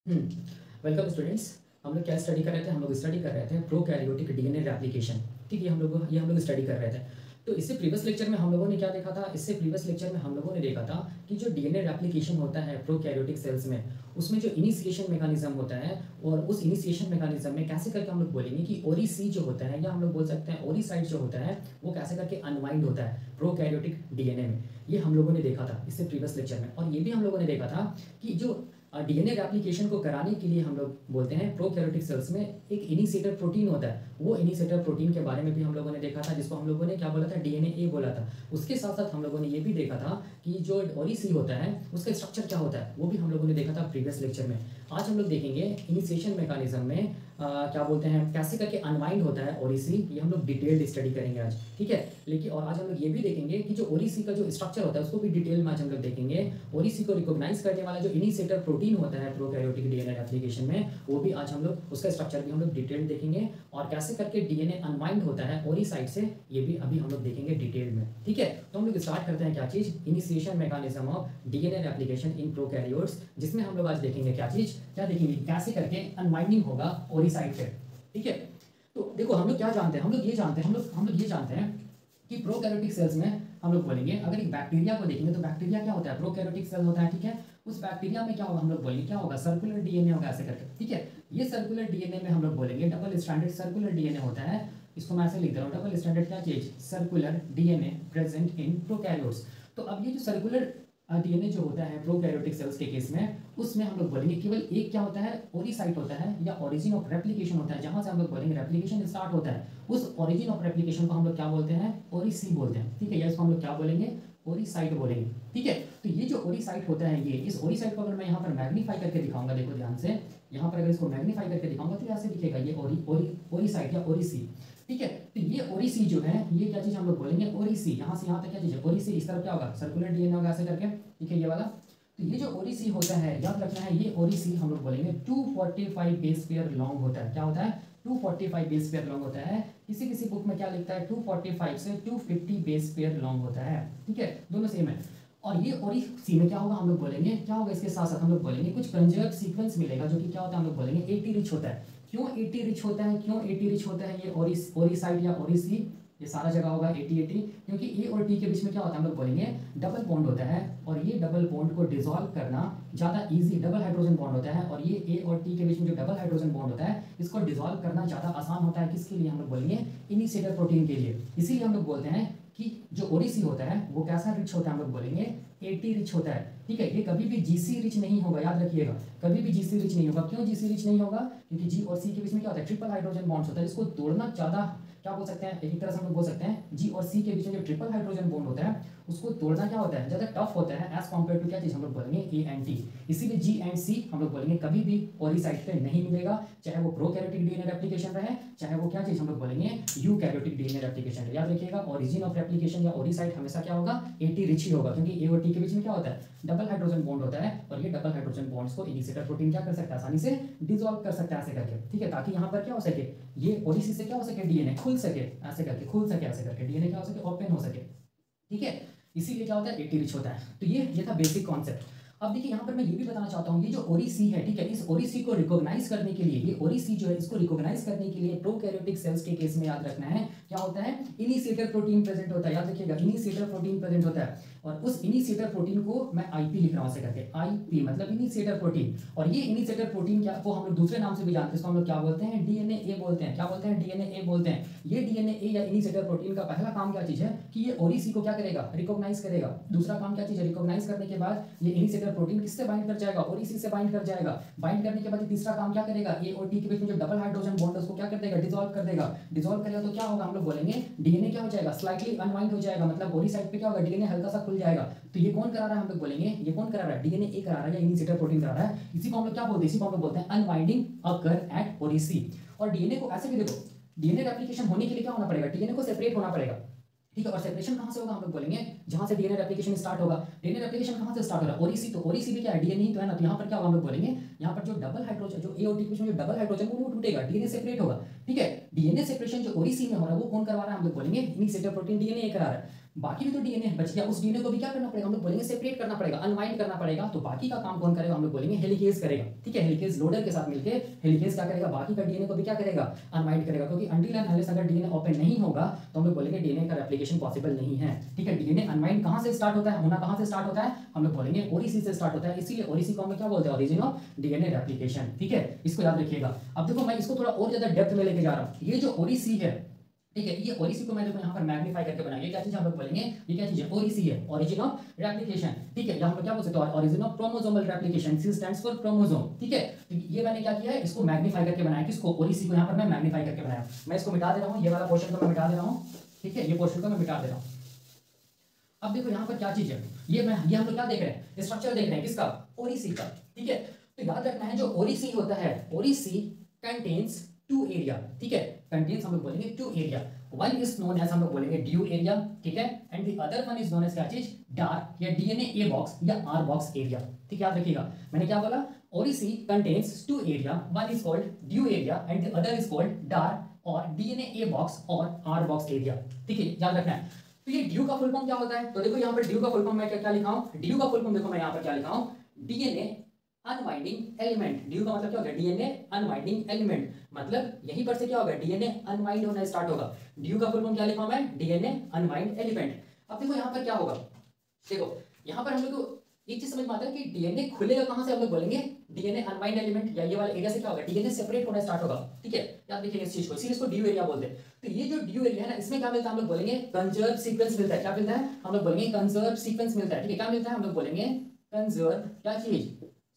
Welcome students. हम लोग क्या स्टडी कर रहे थे? हम लोग स्टडी कर रहे थे प्रोकैरियोटिक डीएनए रेप्लिकेशन। ठीक है, हम लोग स्टडी कर रहे थे। तो इससे प्रीवियस लेक्चर में हम लोगों ने क्या देखा था? इससे प्रीवियस लेक्चर में हम लोगों ने देखा था कि जो डीएनए रेप्लिकेशन होता है प्रोकैरियोटिक सेल्स में, उसमें जो इनिशिएशन मैकेनिज्म होता है, और उस इनिशिएशन मैकेनिज्म में कैसे करके हम लोग बोलेंगे कि ओरिसी जो होता है, या हम लोग बोल सकते हैं ओरिसाइट जो होता है, वो कैसे करके अनवाइंड होता है प्रोकैरियोटिक डीएनए में। ये हम लोगों ने देखा था इससे प्रीवियस लेक्चर में। और ये भी हम लोगों ने देखा था कि जो डीएनए रेप्लिकेशन को कराने के लिए हम लोग बोलते हैं प्रोकैरियोटिक सेल्स में एक इनिशिएटर प्रोटीन होता है। वो इनिशिएटर प्रोटीन के बारे में भी हम लोगों ने देखा था, जिसको हम लोगों ने क्या बोला था? डीएनए ए बोला था। उसके साथ साथ हम लोगों ने ये भी देखा था कि जो ओरिसी होता है उसका स्ट्रक्चर क्या होता है, वो भी हम लोगों ने देखा था प्रीवियस लेक्चर में। आज हम लोग देखेंगे इनिशिएशन मैकेनिज्म में क्या बोलते हैं, कैसे करके अनवाइंड होता है ओरिसी। ये हम लोग डिटेल्ड स्टडी करेंगे आज, ठीक है। लेकिन और आज हम लोग ये भी देखेंगे कि जो ओरिसी का जो स्ट्रक्चर होता है उसको भी डिटेल में आज हम लोग देखेंगे। ओरिसी को रिकॉग्नाइज करने वाला जो इनिशिएटर प्रोटीन होता है प्रोकैरियोटिक डीएनए रेप्लिकेशन में, वो भी आज हम लोग उसका स्ट्रक्चर भी हम लोग डिटेल देखेंगे। और कैसे करके डीएनए अनवाइंड होता है ओरिसाइट से, ये भी अभी हम लोग देखेंगे डिटेल में, ठीक है। तो हम लोग स्टार्ट करते हैं क्या चीज? Initiation mechanism of DNA replication in prokaryotes, जिसमें हम लोग आज देखेंगे क्या चीज, क्या देखेंगे, कैसे करके अनवाइंडिंग होगा ओरिसाइट से, ठीक है। तो देखो हम लोग क्या जानते हैं, हम लोग ये जानते हैं, हम लोग ये जानते हैं कि प्रोकैरियोटिक सेल्स में हम लोग बोलेंगे, अगर एक बैक्टीरिया को देखेंगे तो बैक्टीरिया क्या होता है? प्रोकैरियोटिक सेल होता है, ठीक है। उस बैक्टीरिया में क्या होगा? हम लोग बोलेंगे क्या होगा? सर्कुलर डीएनए होगा, ऐसे करके, ठीक है। ये सर्कुलर डीएनए में हम लोग बोलेंगे डबल स्ट्रैंडेड सर्कुलर डीएनए होता है। इसको मैं ऐसे लिख दे रहा हूँ, डबल स्ट्रैंडेड क्या चीज? Circular DNA present in prokaryotes. तो अब ये जो सर्कुलर डीएनए जो होता है प्रोकैरियोटिक सेल्स के केस में, उसमें हम लोग बोलेंगे केवल एक क्या होता है? ओरिसाइट होता है, या ओरिजिन ऑफ रेप्लिकेशन होता है, जहां से हम लोग बोलेंगे रेप्लिकेशन स्टार्ट होता है। उस ओरिजिन ऑफ रेप्लिकेशन को हम लोग क्या बोलते हैं? ओरिसी बोलते हैं, ठीक है। या इसको हम लोग क्या बोलेंगे? ओरिसाइट बोलेंगे, ठीक है। तो ये जो ओरिसाइट होता है, ये इस ओरिसाइट को अगर मैं यहाँ पर मैग्नीफाई करके दिखाऊंगा, देखो ध्यान से, यहाँ पर अगर इसको मैग्नीफाई करके दिखाऊंगा तो ऐसे दिखेगा ये ओरिसाइट या ओरिसी, ठीक है। तो ये ओरिसी जो है, ये क्या चीज हम लोग बोलेंगे? ओरिसी। यहाँ से यहाँ तक क्या चीज है? ओरिसी। इस तरफ क्या होगा? सर्कुलर डीएनए होगा, ऐसे करके, ठीक है, ये वाला। तो ये जो ओरिसी होता है, याद रखना है, ये ओरिसी हम लोग बोलेंगे 245 बेस पेयर लॉन्ग होता है। क्या होता है? 245 बेस पेयर लॉन्ग होता है। किसी किसी बुक में क्या लिखता है? 245 से 250 बेस पेयर लॉन्ग होता है, ठीक है, दोनों सेम है। और ये ओरिसी में क्या होगा? हम लोग बोलेंगे क्या होगा? इसके साथ साथ हम लोग बोलेंगे कुछ कंजर्व सीक्वेंस मिलेगा, जो कि क्या होता है? हम लोग बोलेंगे 80 रिच होता है। क्यों 80 रिच होता है? क्यों 80 रिच होता है? ये ओरिसाइड या ओरिसी, ये सारा जगह होगा 80-80, क्योंकि ए और टी के बीच में क्या होता है? हम लोग बोलेंगे डबल बॉन्ड होता है, और ये डबल बॉन्ड को डिसॉल्व करना ज़्यादा इजी, डबल हाइड्रोजन बॉन्ड होता है, और ये ए और टी के बीच में जो डबल हाइड्रोजन बॉन्ड होता है, इसको डिसॉल्व करना ज़्यादा आसान होता है। किसके लिए? हम लोग बोलेंगे इनिशिएटर प्रोटीन के लिए। इसीलिए हम लोग बोलते हैं कि जो ओरिसी होता है वो कैसा रिच होता है? हम लोग बोलेंगे 80 रिच होता है, ठीक है। ये कभी भी जीसी रिच नहीं होगा, याद रखिएगा, कभी भी जीसी रिच नहीं होगा। क्यों जीसी रिच नहीं होगा? क्योंकि जी और सी के बीच में क्या होता है? ट्रिपल हाइड्रोजन बॉन्ड्स होता है, जिसको तोड़ना ज़्यादा, क्या बोल सकते हैं, एक तरह से हम लोग बोल सकते हैं जी और सी के बीच में जो ट्रिपल हाइड्रोजन बॉन्ड होता है, उसको तोड़ना क्या होता है? ज़्यादा टफ होता है एज कम्पेयर टू क्या चीज़? हम लोग बोलेंगे ए एंड टी। इसीलिए जी एंड सी हम लोग बोलेंगे कभी भी ओरिसाइट पे नहीं मिलेगा, चाहे वो प्रोकैरियोटिक डीएनए रेप्लिकेशन रहे, चाहे वो क्या चीज़ हम लोग बोलेंगे यूकैरियोटिक डीएनए रेप्लिकेशन रहे। याद रखिएगा, ओरिजिन ऑफ रेप्लिकेशन या ओरिसाइट हमेशा क्या होगा? 80 रिच ही होगा, क्योंकि ए और टी के बीच में क्या होता है? डबल हाइड्रोजन बॉन्ड होता है, और ये डबल हाइड्रोजन बॉन्ड्स को इनिशिएटर प्रोटीन क्या कर सकता है? आसानी से डिसॉल्व कर सकता है, ऐसे करके, ठीक है। ताकि यहाँ पर क्या हो सके? ये ओरिसी से क्या हो सके? डीएनए खुल सके, ऐसे करके खुल सके, ऐसे करके डीएनए क्या हो सके? ओपन हो सके, ठीक है। इसीलिए क्या होता है? 80 रिच होता है। तो ये था बेसिक कॉन्सेप्ट। अब देखिए यहाँ पर मैं ये भी बताना चाहता हूँ, ये जो ओरिसी है, ठीक है, इस ओरिसी को रिकॉग्नाइज करने के लिए, ये ओरिसी जो है इसको रिकॉग्नाइज करने के लिए प्रोकैरियोटिक सेल्स के केस में याद रखना है क्या होता है? इनिशिएटर प्रोटीन प्रेजेंट होता है। याद रखिएगा, इनिशिएटर प्रोटीन प्रेजेंट होता है, और उस इनिशिएटर प्रोटीन को मैं आईपी लिख रहा हूँ ऐसे करके, आईपी मतलब इनिशिएटर प्रोटीन। और ये इनिशिएटर प्रोटीन क्या को हम लोग दूसरे नाम से भी जानते हैं, इसको हम लोग क्या बोलते हैं? डीएनए ए बोलते हैं। क्या बोलते हैं? डीएनए ए बोलते हैं। ये डीएनए ए या इनिशिएटर प्रोटीन का पहला काम क्या चीज है कि ये ओरिसी को क्या करेगा? रिकॉग्नाइज करेगा। दूसरा काम क्या चीज है? रिकॉग्नाइज करने के बाद ये इनिशिएटर प्रोटीन किससे बाइंड कर जाएगा? ओरिसी से बाइंड कर जाएगा। बाइंड करने के बाद तीसरा काम क्या करेगा? ए और टी के बीच में जो डबल हाइड्रोजन बॉन्ड है उसको क्या कर देगा? डिसॉल्व कर देगा। डिसॉल्व करेगा तो क्या होगा? हम लोग बोलेंगे डीएनए क्या हो जाएगा? स्लाइटली अनवाइंड हो जाएगा, मतलब ओरिसाइट पे क्या होगा? डीएनए हल्का सा खुल जाएगा। तो ये कौन करा रहा है? हम लोग बोलेंगे ये कौन करा रहा है? डीएनए ए करा रहा है या इनिशिएटर प्रोटीन करा रहा है। इसी को हम लोग क्या बोलते हैं? इसी को हम लोग बोलते हैं अनवाइंडिंग अकर एट ओरिसी। और डीएनए को ऐसे भी देखो, डीएनए रेप्लिकेशन होने के लिए क्या होना पड़ेगा? डीएनए को सेपरेट होना पड़ेगा, ठीक है। और सेपरेशन कहां से होगा? हम लोग बोलेंगे जहां से डीएनए रेप्लिकेशन स्टार्ट होगा। डीएनए रेप्लिकेशन कहां से स्टार्ट हो रहा है? ओरिसी। तो ओरिसी भी क्या है? डीएनए ही तो है ना। तो यहाँ पर क्या होगा? हम लोग बोलेंगे यहाँ पर जो डबल हाइड्रोजन, जो ए और टी के बीच में जो डबल हाइड्रोजन वो टूटेगा, डीएनए सेपरेट होगा, ठीक है। डीएनए सेपरेशन जो ओरिसी में हो रहा है वो कौन करवा रहा है? हम लोग बोलेंगे इनिशिएटर प्रोटीन डीएनए करा रहा है। बाकी भी तो डीएनए बच गया, उस डीएनए को भी क्या करना पड़ेगा, हम लोग बोलेंगे सेपरेट करना पड़ेगा, अनवाइंड करना पड़ेगा। तो बाकी का काम कौन करेगा, हम लोग बोलेंगे हेलिकेज करेगा। ठीक है, हेलिकेज लोडर के साथ मिलकर हेलिकेज क्या करेगा, बाकी का डीएनए को भी क्या करेगा, अनवाइंड करेगा। क्योंकि अनटिल एंड अनलेस अगर डीएनए ओपन नहीं होगा तो हम लोग बोलेंगे डीएनए का रेप्लिकेशन पॉसिबल नहीं है। ठीक है, डीएनए अनवाइंड कहां से स्टार्ट होता है, होना कहां से स्टार्ट होता है, हम लोग बोलेंगे ओरिसी से स्टार्ट होता है। इसीलिए ओरिसी को हम क्या बोलते हैं, ओरिजिन ऑफ डीएनए रेप्लिकेशन। ठीक है, इसको याद रखिएगा। अब देखो मैं इसको थोड़ा और ज्यादा डेप्थ में लेके जा रहा हूं। ये जो ओरिसी है, ठीक है, ये ओरिसी को मैं देखो यहाँ पर मैग्नीफाई करके बनाया। ये क्या चीज हम लोग बोलेंगे, ये क्या चीज है, ओरिसी है, ओरिजिन ऑफ रेप्लिकेशन। ठीक है, यहाँ पर क्या बोल सकते हो, origin of chromosomal replication, C stands for chromosome. ठीक है, तो ये मैंने क्या किया है, इसको मैग्नीफाई करके बनाया। किसको, ओरिसी को यहाँ पर मैं मैग्नीफाई करके बनाया। मैं इसको मिटा दे रहा हूँ, ये वाला पोर्शन को मैं मिटा दे रहा हूँ। ठीक है, ये पोर्शन को मैं मिटा दे रहा हूँ। अब देखो यहाँ पर क्या चीज है, ये हम लोग क्या देख रहे हैं, स्ट्रक्चर देख रहे हैं, किसका, ओरिसी का। ठीक है, तो याद रखना है जो ओरिसी होता है, ओरिसी कंटेन्स टू एरिया। ठीक है, कंटेन्स हम लोग बोलेंगे two area. One is known as हम लोग बोलेंगे ड्यू एरिया। ठीक है, and the other one is known as क्या चीज, डार्क या डीएनए ए बॉक्स या आर बॉक्स एरिया। ठीक है, याद रखिएगा मैंने क्या बोला, oriC contains two area, one is called DUE area and the other is called dark और डीएनए ए बॉक्स और आर बॉक्स एरिया। ठीक है, याद रखना है। तो ये ड्यू का फुल फॉर्म क्या होता है, तो देखो यहाँ पर ड्यू का फुल फॉर्म मैं क्या लिखा हूँ, ड्यू का फुल फॉर्म देखो मैं यहाँ पर क्या लिखा हूँ, डीएनए अनवाइंडिंग एलिमेंट। ड्यू का मतलब क्या होगा, डीएनए अनवाइंडिंग एलिमेंट। मतलब यहीं पर से क्या होगा, डीएनए अनवाइंड होना स्टार्ट होगा। ड्यू का फुल फॉर्म क्या लिखा हूं मैं, डीएनए अनवाइंड एलिमेंट। अब देखो यहाँ पर क्या होगा, देखो यहाँ पर हम लोग को एक चीज समझ में आता है कि डीएनए खुलेगा कहां से, हम लोग बोलेंगे डीएनए अनवाइंड एलिमेंट या ये वाला एरिया से क्या होगा, डीएनए सेपरेट होना स्टार्ट होगा। ठीक है, याद रखिए इस चीज को, इसीलिए इसको ड्यू एरिया बोलते हैं। तो ये जो ड्यू एरिया है ना, इसमें क्या मिलता है, हम लोग बोलेंगे कंजर्व सीक्वेंस मिलता है। क्या मिलता है, हम लोग बोलेंगे कंजर्व सीक्वेंस मिलता है। ठीक है, क्या मिलता है, हम लोग बोलेंगे कंजर्व क्या चीज,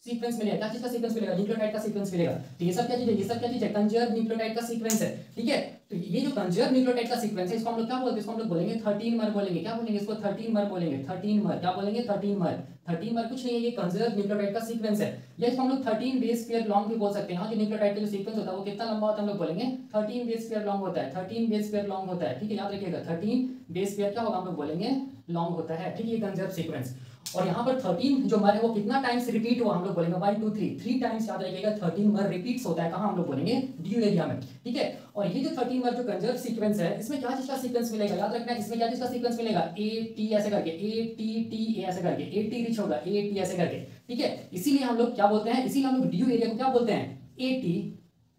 सीक्वेंस मिलेगा। क्या चीज का सीक्वेंस मिलेगा, न्यूक्लियोटाइड का सीक्वेंस मिलेगा। तो ये सब क्या चीज है, ये सब क्या चीज है, कंजर्व न्यूक्लियोटाइड का सीक्वेंस है। ठीक है, तो ये जो कंजर्व न्यूक्लियोटाइड का सीक्वेंस है, इसको हम लोग क्या बोलते हैं, इसको हम लोग बोलेंगे 13 मर बोलेंगे। क्या बोलेंगे इसको, 13 मर बोलेंगे। 13 मर क्या बोलेंगे, 13 मर। 13 मर कुछ नहीं है, ये कंजर्व न्यूक्लियोटाइड का सीक्वेंस है। या इसको हम लोग 13 बेस पेयर लॉन्ग भी बोल सकते हैं। जो न्यूक्लियोटाइड का जो सीक्वेंस होता है वो कितना लंबा होता है, हम लोग बोलेंगे 13 बेस पेयर लॉन्ग होता है। 13 बेस पेयर लॉन्ग होता है। ठीक है, याद रखिएगा 13 बेस पेयर क्या होगा, हम लोग बोलेंगे लॉन्ग होता है। ठीक है, ये कंजर्व सीक्वेंस। और यहाँ पर 13 जो मर है वो कितना टाइम्स रिपीट हुआ, हम लोग बोलेंगे 1 2 3 3 टाइम्स। याद रखिएगा 13 मर रिपीट्स होता है कहाँ, हम लोग बोलेंगे ड्यू एरिया में। ठीक है, और ये जो 13 मर जो कंजर्व सीक्वेंस है, इसमें क्या चीज का सीक्वेंस मिलेगा, याद रखना है इसमें क्या चीज का सीक्वेंस मिलेगा, ए टी ऐसे करके, ए टी टी ए ऐसे करके, ए टी रिच होगा, ए टी ऐसे करके। ठीक है, इसीलिए हम लोग क्या बोलते हैं, इसीलिए हम लोग ड्यू एरिया को क्या बोलते हैं, ए टी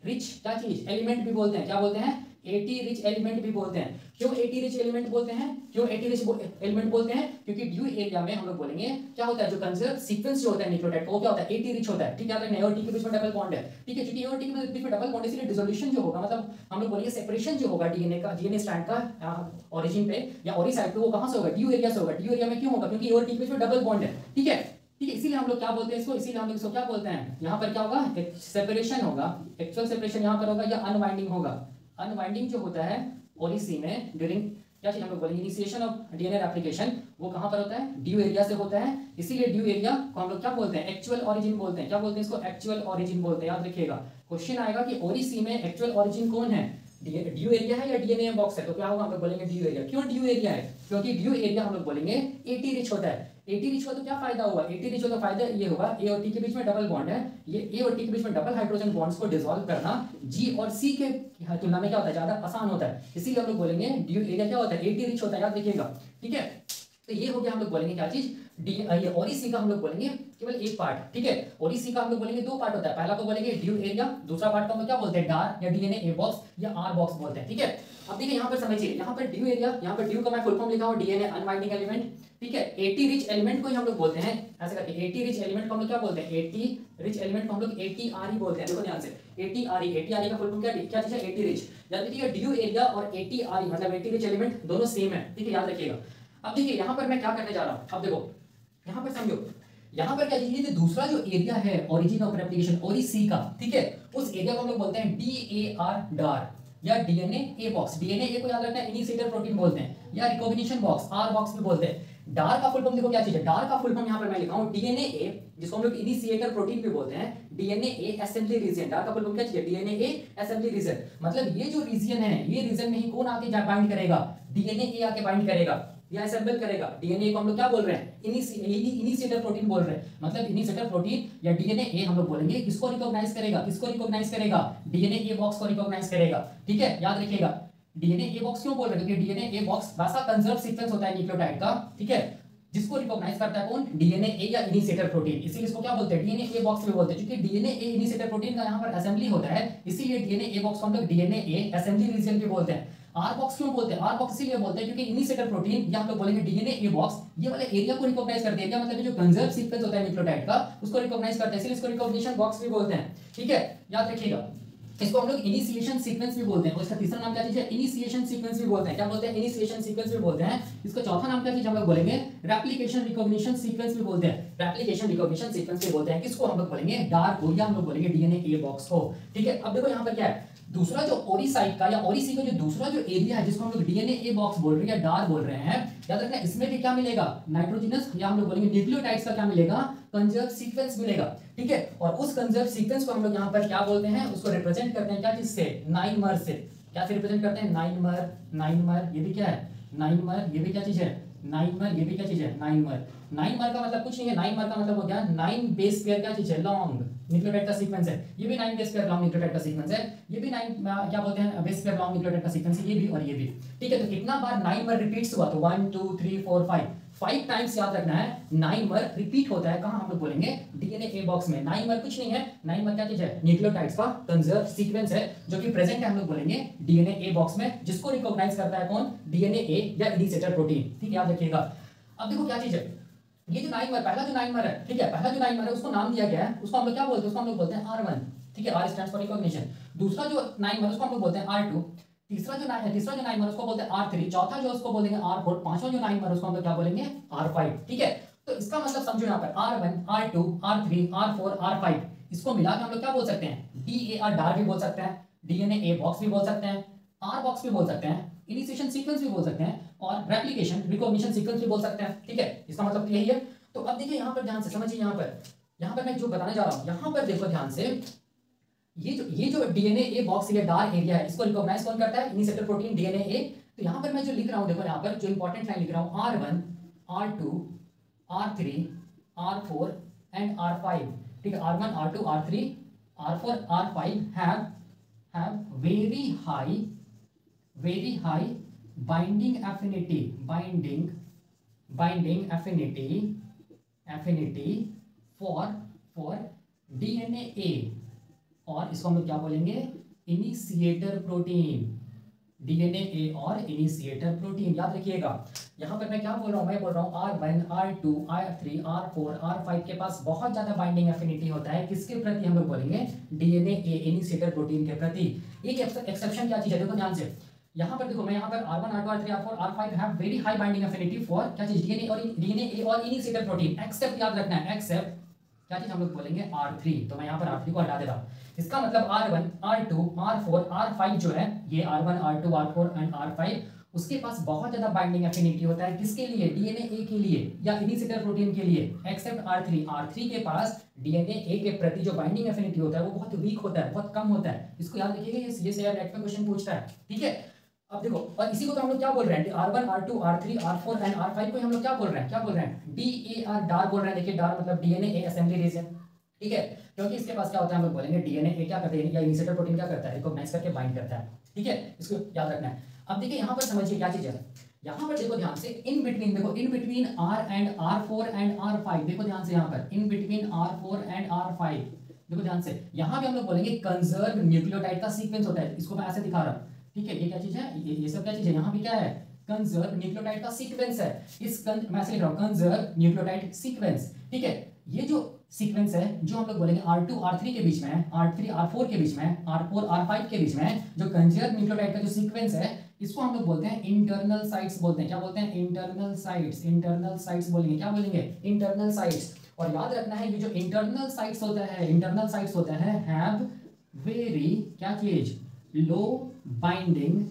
रिच क्या चीज एलिमेंट भी बोलते हैं। क्या बोलते हैं, एटी रिच एलिमेंट भी बोलते हैं। क्यों एटी रिच एलिमेंट बोलते हैं, क्यों एटी रिच एलिमेंट बोलते हैं, क्योंकि ड्यू एरिया में हम लोग बोलेंगे क्या होता है, जो कंजर्व सीक्वेंस जो होता है न्यूक्लियोटाइड का वो क्या होता है, एटी रिच होता है। ठीक है, याद रखना, ए और टी के बीच में डबल बॉन्ड है। ठीक है, क्योंकि ए और टी के बीच में डबल बॉन्ड, इसलिए डिसोल्यूशन जो होगा, मतलब हम लोग बोलेंगे सेपरेशन जो होगा डीएनए का, डीएनए स्ट्रैंड का ओरिजिन पे या ओरी साइड पे, वो कहां से होगा, ड्यू एरिया से होगा। ड्यू एरिया में क्यों होगा, क्योंकि ए और टी के बीच में डबल बॉन्ड है। ठीक है, ठीक है, इसीलिए हम लोग क्या बोलते हैं इसको, इसीलिए हम लोग इसको क्या बोलते हैं, यहाँ पर क्या होगा, एक सेपरेशन होगा, एक्चुअल सेपरेशन यहाँ पर होगा या अनवाइंडिंग होगा। अनवाइंडिंग जो होता है ओरिसी में ड्यूरिंग क्या चीज हम लोग बोलेंगे, इनिशिएशन ऑफ डीएनए रेप्लिकेशन, वो कहां पर होता है, ड्यू एरिया से होता है। इसीलिए ड्यू एरिया को हम लोग क्या बोलते हैं, एक्चुअल ओरिजिन बोलते हैं। क्या बोलते हैं इसको, एक्चुअल ओरिजिन बोलते हैं। याद रखिएगा क्वेश्चन आएगा कि ओरिसी में एक्चुअल ओरिजिन कौन है, ड्यू एरिया है या डीएनए बॉक्स है, तो क्या होगा, हम लोग बोलेंगे ड्यू एरिया। क्यों ड्यू एरिया है, क्योंकि ड्यू एरिया हम लोग बोलेंगे एटी रिच होता है। एटी रिच का तो क्या फायदा हुआ, एटी रिच का फायदा ये होगा, ए और टी के बीच में डबल बॉन्ड है, ये ए और टी के बीच में डबल हाइड्रोजन बॉन्ड्स को डिसॉल्व करना जी और सी के तुलना में क्या होता है, ज्यादा आसान होता है। इसीलिए हम लोग बोलेंगे ड्यू एरिया क्या होता है, एटी रिच होता है। याद रखिएगा, ठीक है, तो ये हो गया, हम लोग बोलेंगे क्या चीज, ये ओरिसी का हम लोग बोलेंगे केवल एक पार्ट। ठीक है, ओरिसी का हम लोग बोलेंगे दो पार्ट होता है, पहला को बोलेंगे ड्यू एरिया, दूसरा पार्ट को हम लोग क्या बोलते हैं, डार या डीएनए ए बॉक्स या आर बॉक्स बोलते हैं। ठीक है, अब देखिए यहाँ पर समझिए, यहाँ पर ड्यू एरिया, यहाँ पर ड्यू का मैं फुल फॉर्म लिखा हूँ डीएनए अनवाइंडिंग एलिमेंट। ठीक है, एटी रिच एलिमेंट को ही हम लोग बोलते हैं ऐसे करके, एटी रिच एलिमेंट को हम लोग क्या बोलते हैं, एटी रिच एलिमेंट को हम लोग एटीआर ही बोलते हैं। देखो ध्यान से, एटीआर एटीआर का फुल फॉर्म क्या चीज है, एटी रिच। याद रखिएगा ड्यू एरिया और एटीआर मतलब एटी रिच एलिमेंट दोनों सेम है। ठीक है, याद रखिएगा। अब देखिए यहाँ पर मैं क्या करने जा रहा हूँ, अब देखो यहाँ पर समझो, यहाँ पर क्या चीज है, दूसरा जो एरिया है ओरिजिन ऑफ रेप्लिकेशन ओरिसी का, ठीक है, उस एरिया को हम लोग बोलते हैं डीएआर डार या डीएनए ए बॉक्स। डीएनए ए को याद रखना है इनिशिएटर प्रोटीन बोलते हैं या रिकॉग्निशन बॉक्स आर बॉक्स भी बोलते हैं। डार का फुल फॉर्म देखो क्या चीज है, डार का फुल फॉर्म यहाँ पर मैं लिखा हूँ डीएनए ए, जिसको हम लोग इनिशिएटर प्रोटीन भी बोलते हैं, डीएनए ए असेंबली रीजन। डार का फुल फॉर्म क्या चीज है, डीएनए ए असेंबली रीजन। मतलब ये जो रीजन है, ये रीजन में ही कौन आके बाइंड करेगा, डीएनए ए आके बाइंड करेगा या असेंबल करेगा। डीएनए को हम लोग क्या बोल रहे हैं, इनिशिएटर प्रोटीन बोल रहे हैं। मतलब इनिशिएटर प्रोटीन या डीएनए ए हम लोग बोलेंगे किसको रिकॉग्नाइज करेगा, किसको रिकॉग्नाइज करेगा, डीएनए ए बॉक्स को रिकॉग्नाइज करेगा। ठीक है, याद रखिएगा। डीएनए ए बॉक्स क्यों बोल रहे हैं? क्योंकि डीएनए ए बॉक्स वैसा कंजर्व सीक्वेंस होता है न्यूक्लियोटाइड का, ठीक है, जिसको रिकॉग्नाइज करता है कौन? डीएनए ए या इनिशिएटर प्रोटीन। इसीलिए इसको क्या बोलते हैं? डीएनए ए बॉक्स भी बोलते हैं, क्योंकि डीएनए ए इनिशिएटर प्रोटीन का यहाँ पर असेंबली होता है, इसीलिए डीएनए ए बॉक्स को हम लोग डीएनए ए असेंबली रीजन भी बोलते हैं। आर बॉक्स क्यों बोलते हैं? आर बॉक्स इसीलिए बोलते हैं क्योंकि इनिशिएटर प्रोटीन या हम लोग बोलेंगे डीएनए ए बॉक्स ये वाले एरिया को रिकॉग्नाइज करते हैं। क्या मतलब? जो कंजर्व सीक्वेंस होता है न्यूक्लियोटाइड का उसको रिकॉग्नाइज करते हैं, इसलिए इसको रिकॉग्निशन बॉक्स भी बोलते हैं, ठीक है, याद रखिएगा। इसको हम लोग इनिशिएशन सीक्वेंस भी बोलते हैं, और इसका तीसरा नाम क्या चीज है? इनिशिएशन सीक्वेंस भी बोलते हैं। क्या बोलते हैं? इनिशिएशन सीक्वेंस भी बोलते हैं। इसका चौथा नाम क्या चीज हम लोग बोलेंगे? रेप्लिकेशन रिकॉग्निशन सीक्वेंस भी बोलते हैं। रेप्लिकेशन रिकॉग्निशन सीक्वेंस भी बोलते हैं। किसको हम लोग बोलेंगे? डार को, या हम लोग बोलेंगे डीएनए ए बॉक्स को, ठीक है। अब देखो यहाँ पर क्या है, दूसरा जो ओरी साइट का या ओरी सी का जो दूसरा जो एरिया है जिसको हम लोग डीएनए ए बॉक्स बोल रहे हैं या डार बोल रहे हैं, याद रखना इसमें भी क्या मिलेगा? नाइट्रोजनस या हम लोग बोलेंगे न्यूक्लियोटाइड्स का क्या मिलेगा? कंजर्व सीक्वेंस मिलेगा, ठीक है। और उस कंजर्व सीक्वेंस को हम लोग यहाँ पर क्या बोलते हैं? उसको रिप्रेजेंट करते हैं क्या चीज से? 9 से। क्या से रिप्रेजेंट करते हैं? 9 ये भी क्या है? 9 ये भी क्या चीज है? 9 ये भी क्या चीज है? 9 का मतलब कुछ नहीं है। 9 का मतलब हो गया 9 बेस पेयर क्या चीज है? लॉन्ग न्यूक्लियोटाइड का सीक्वेंस है। ये भी 9 बेस पेयर लॉन्ग न्यूक्लियोटाइड का सीक्वेंस है। ये भी 9 क्या बोलते हैं? बेस पेयर लॉन्ग न्यूक्लियोटाइड का सीक्वेंस है, ये भी और ये भी, ठीक है। तो कितना बार 9 बार रिपीट्स हुआ? तो 1 2 3 4 5 टाइम्स याद रखना है। 9 बार रिपीट होता है कहां? हम लोग बोलेंगे डीएनए ए बॉक्स में। 9 बार कुछ नहीं है, 9 बार क्या चीज है? न्यूक्लियोटाइड्स का कंजर्व सीक्वेंस है जो कि प्रेजेंट है हम लोग बोलेंगे डीएनए ए बॉक्स में, जिसको रिकॉग्नाइज करता है कौन? डीएनए ए या इनिशिएटर प्रोटीन, ठीक है, याद रखिएगा। अब देखो क्या चीज है, ये जो 9 पहला जो 9 है, ठीक है, पहला जो 9 है उसको नाम दिया गया है, उसको हम लोग क्या बोलते हैं? उसको हम लोग बोलते हैं R1, ठीक है, R स्टैंड्स फॉर रिकॉग्निशन। दूसरा जो 9 उसको हम लोग बोलते हैं R2। तीसरा जो 9 उसको बोलते हैं R3। चौथा जो उसको बोलेंगे R4। पांचवा जो 9 उसको हम लोग क्या बोलेंगे? R5, ठीक है। तो इसका मतलब समझो यहाँ पर R1 R2 R3 R4 R5 इसको मिला के हम लोग क्या बोल सकते हैं? DAR डार भी बोल सकते हैं, डीएनए ए बॉक्स भी बोल सकते हैं, आर बॉक्स भी बोल सकते हैं, इनिशिएशन सीक्वेंस भी बोल सकते हैं, और रेप्लिकेशन रिकॉग्निशन सीक्वेंस भी बोल सकते हैं, ठीक है। इसका मतलब यही है। तो अब देखिए यहाँ पर ध्यान से समझिए, यहाँ पर मैं जो बताने जा रहा हूँ, यहाँ पर देखो ध्यान से, ये जो डीएनए ए बॉक्स या डार एरिया है इसको रिकॉग्नाइज कौन करता है? इनिशिएटर प्रोटीन डीएनए ए। तो यहाँ पर मैं जो लिख रहा हूँ, देखो यहाँ पर जो इंपॉर्टेंट लाइन लिख रहा हूँ, R1 R2 R3 R4 and R5, ठीक है। R1 R2 R3 R4 R5 have very high binding affinity for DNA और इसको हम लोग क्या बोलेंगे? इनिशिएटर प्रोटीन, डीएनए ए और इनिशिएटर प्रोटीन, याद रखिएगा। यहाँ पर मैं क्या बोल रहा हूँ? मैं बोल रहा हूँ R1 R2 R3 R4 R5 के पास बहुत ज्यादा बाइंडिंग एफिनिटी होता है, किसके प्रति? हम लोग बोलेंगे डीएनए ए इनिशिएटर प्रोटीन के प्रति। एक एक्सेप्शन क्या चीज है, देखो ध्यान से, यहाँ पर देखो, मैं यहाँ पर R1 R2 R3 R4 R5 have very high binding affinity for क्या चीज? डीएनए ए और इनिशिएटर प्रोटीन, एक्सेप्ट, याद रखना है, एक्सेप्ट क्या चीज? हम लोग बोलेंगे R3। तो मैं यहाँ पर R3 को हटा दे रहा हूँ। इसका मतलब R1 R2 R4 R5 जो है, ये R1 R2 R4 and R5 उसके पास बहुत ज्यादा बाइंडिंग एफिनिटी होता है, किसके लिए? डीएनए ए के लिए या इनिशिएटर प्रोटीन के लिए, एक्सेप्ट R3 के पास डीएनए ए के प्रति जो बाइंडिंग एफिनिटी होता है वो बहुत वीक होता है, बहुत कम होता है। इसको याद रखिएगा, ये से नेट में क्वेश्चन पूछता है, ठीक है। अब देखो, और इसी को तो हम लोग क्या बोल रहे हैं? R1 R2 R3 R4 and R5 को हम लोग क्या बोल रहे हैं? क्या बोल रहे हैं? DAR डार बोल रहे हैं। देखिए डार मतलब डीएनए ए असेंबली रीजन, ठीक है, क्योंकि इसके पास क्या होता है? हम लोग बोलेंगे डीएनए ए क्या करते हैं या इनिशिएटर प्रोटीन क्या करता है? रिकॉग्नाइज करके बाइंड करता है, ठीक है, इसको याद रखना है। अब देखिए यहाँ पर समझिए क्या चीज है, यहाँ पर देखो ध्यान से, इन बिटवीन देखो, in between R and R4 and R5, देखो ध्यान से यहाँ पर in between R4 and R5, देखो ध्यान से, यहाँ पे हम लोग बोलेंगे कंजर्व न्यूक्लियोटाइड का सीक्वेंस होता है। इसको मैं ऐसे दिखा रहा हूँ, ठीक है, ये क्या चीज है? ये सब क्या चीज है? यहाँ पे क्या है? कंजर्व न्यूक्लियोटाइड का सीक्वेंस है। मैं ऐसे लिख रहा हूँ, कंजर्व न्यूक्लियोटाइड सीक्वेंस, ठीक है। ये जो सीक्वेंस है जो हम लोग बोलेंगे R2 R3 के बीच में है, R3 R4 के बीच में है, R4 R5 के बीच में है, जो कंजर्व न्यूक्लियोटाइड का जो सीक्वेंस है इसको हम लोग बोलते हैं इंटरनल साइट्स बोलते हैं। क्या बोलते हैं? इंटरनल साइट्स बोलेंगे। क्या बोलेंगे? Internal sites. और याद रखना है, ये जो इंटरनल साइट्स होता है हैव वेरी क्या चीज? लो बाइंडिंग